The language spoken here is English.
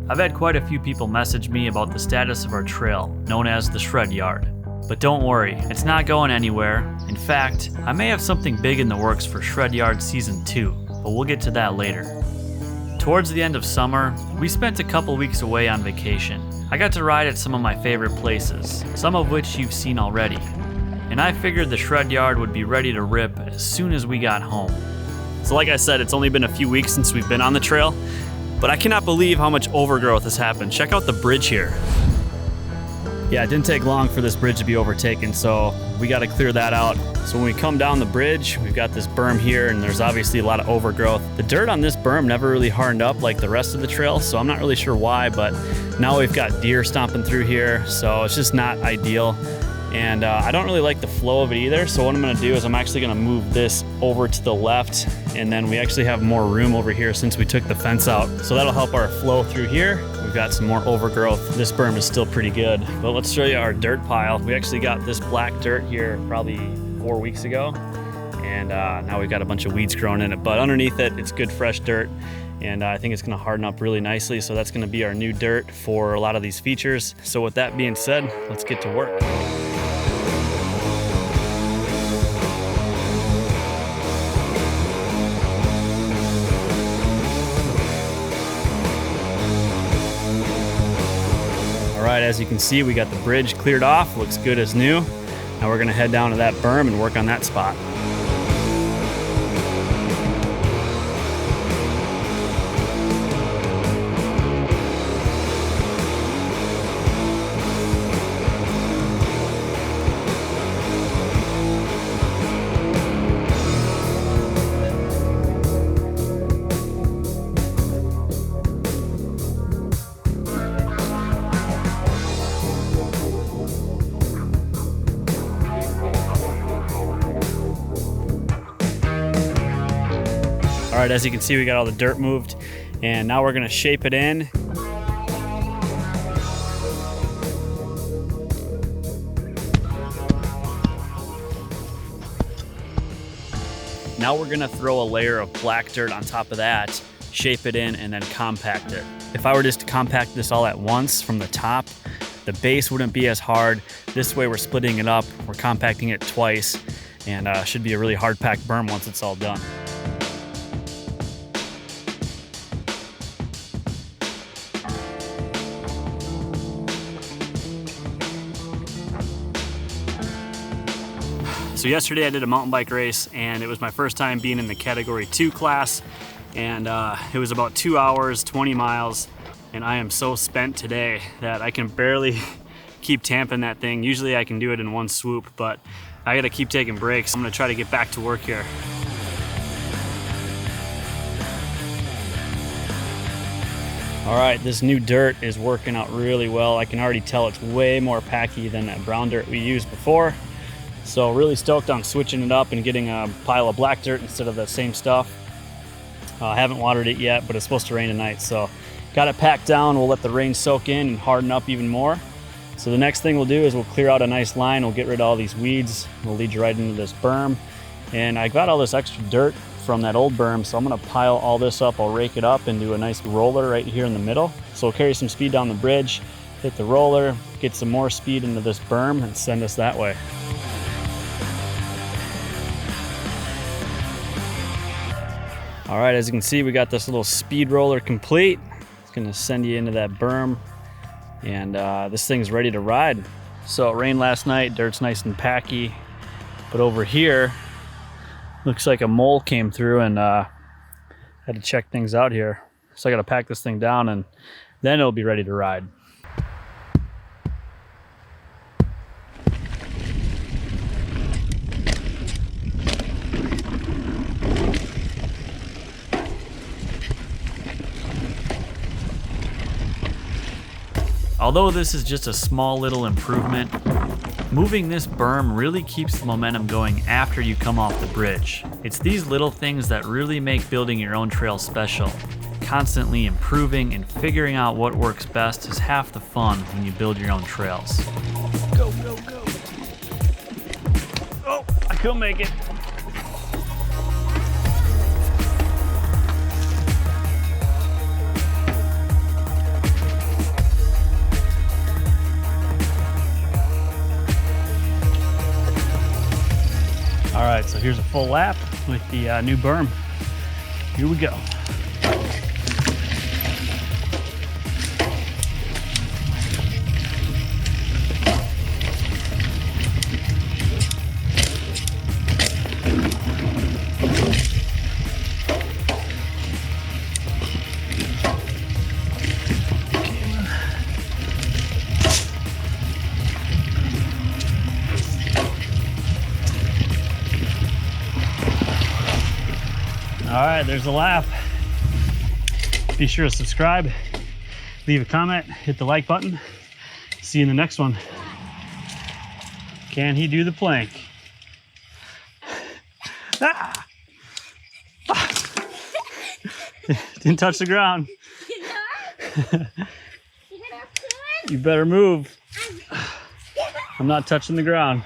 I've had quite a few people message me about the status of our trail, known as the Shred Yard. But don't worry, it's not going anywhere. In fact, I may have something big in the works for Shred Yard Season 2, but we'll get to that later. Towards the end of summer, we spent a couple weeks away on vacation. I got to ride at some of my favorite places, some of which you've seen already. And I figured the Shred Yard would be ready to rip as soon as we got home. So like I said, it's only been a few weeks since we've been on the trail, but I cannot believe how much overgrowth has happened. Check out the bridge here. Yeah, it didn't take long for this bridge to be overtaken, so we got to clear that out. So when we come down the bridge, we've got this berm here, and there's obviously a lot of overgrowth. The dirt on this berm never really hardened up like the rest of the trail, so I'm not really sure why, but now we've got deer stomping through here, so it's just not ideal. And I don't really like the flow of it either, so what I'm gonna do is I'm actually gonna move this over to the left, and then we actually have more room over here since we took the fence out. So that'll help our flow through here. We've got some more overgrowth. This berm is still pretty good, but let's show you our dirt pile. We actually got this black dirt here probably 4 weeks ago, and now we've got a bunch of weeds growing in it, but underneath it, it's good fresh dirt. And I think it's gonna harden up really nicely, so that's gonna be our new dirt for a lot of these features. So with that being said, let's get to work. All right, as you can see, we got the bridge cleared off, looks good as new. Now we're gonna head down to that berm and work on that spot. All right, as you can see, we got all the dirt moved, and now we're gonna shape it in. Now we're gonna throw a layer of black dirt on top of that, shape it in, and then compact it. If I were just to compact this all at once from the top, the base wouldn't be as hard. This way we're splitting it up, we're compacting it twice, and should be a really hard packed berm once it's all done. So yesterday I did a mountain bike race, and it was my first time being in the Category 2 class, and it was about 2 hours, 20 miles, and I am so spent today that I can barely keep tamping that thing. Usually I can do it in one swoop, but I gotta keep taking breaks. I'm gonna try to get back to work here. All right, this new dirt is working out really well. I can already tell it's way more packy than that brown dirt we used before. So really stoked on switching it up and getting a pile of black dirt instead of the same stuff. I haven't watered it yet, but it's supposed to rain tonight. So got it packed down. We'll let the rain soak in and harden up even more. So the next thing we'll do is we'll clear out a nice line. We'll get rid of all these weeds. We'll lead you right into this berm. And I got all this extra dirt from that old berm, so I'm gonna pile all this up. I'll rake it up and do a nice roller right here in the middle. So we'll carry some speed down the bridge, hit the roller, get some more speed into this berm and send us that way. All right, as you can see, we got this little speed roller complete. It's gonna send you into that berm, and this thing's ready to ride. So it rained last night, dirt's nice and packy, but over here, looks like a mole came through and had to check things out here. So I gotta pack this thing down and then it'll be ready to ride. Although this is just a small little improvement, moving this berm really keeps the momentum going after you come off the bridge. It's these little things that really make building your own trail special. Constantly improving and figuring out what works best is half the fun when you build your own trails. Go, go, go. Oh, I couldn't make it. here's a full lap with the new berm. Here we go. All right, there's a lap. Be sure to subscribe, leave a comment, hit the like button. See you in the next one. Can he do the plank? Ah! Didn't touch the ground. You better move. I'm not touching the ground.